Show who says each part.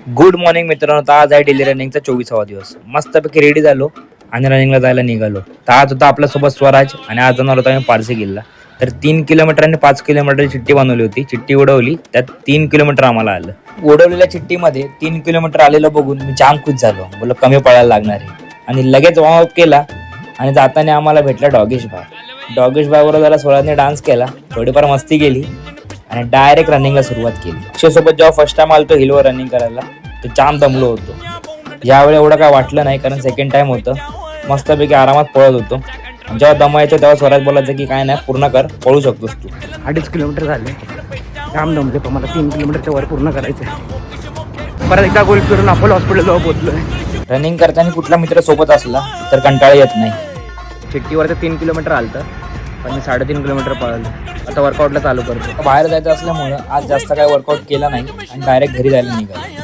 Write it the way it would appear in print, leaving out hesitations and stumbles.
Speaker 1: Good morning मित्रांनो. तर आज आहे डेली रनिंगचा 24वा दिवस. मस्तपैकी रेडी झालो आणि रनिंगला जायला निघालो. तर आज होता आपल्यासोबत स्वराज आणि आज जाणार होता आम्ही पारसी किल्ला. तर 3 किलोमीटर आणि 5 किलोमीटरची चिठ्ठी बनवली होती. चिठ्ठी उडवली, त्यात 3 किलोमीटर आम्हाला आलं. उडवलेल्या चिठ्ठीमध्ये 3 किलोमीटर आलेलं बघून मी जाम खुश झालो. बोललो कमी पडायला लागणार आहे आणि लगेच वॉर्मअप केला. आणि जाताना आम्हाला भेटला डॉगेश भाई. डॉगेश भाईबरोबर जरा स्वराजने डान्स केला, थोडीफार मस्ती केली आणि डायरेक्ट रनिंगला सुरुवात केली. अक्षयसोबत जेव्हा फर्स्ट टाइम आलो हिलवर रनिंग करायला तर जाम दमलो होतो. यावेळी एवढं काय वाटलं नाही कारण सेकंड टाइम होतं. मस्तपैकी आरामात पळत होतो. जेव्हा दमायचं तेव्हा स्वराज बोलायचं की काय नाही, पूर्ण कर, पळू शकतोस तू.
Speaker 2: 2.5 किलोमीटर झाले. जाम दमले, पण मला 3 किलोमीटरच्या वर पूर्ण करायचं आहे. परत एकदा गोल फिरून अपोलो हॉस्पिटल जवळ पोहोचलो आहे.
Speaker 1: रनिंग करताना कुठला मित्र सोबत असला तर कंटाळा येत नाही.
Speaker 2: चिठ्ठीवरती 3 किलोमीटर आलं पण मी 3.5 किलोमीटर पळालो. आता वर्कआउटला चालू करतो.
Speaker 1: बाहेर जायचं असल्यामुळं आज जास्त काय वर्कआउट केला नाही आणि डायरेक्ट घरी जायला निघालो.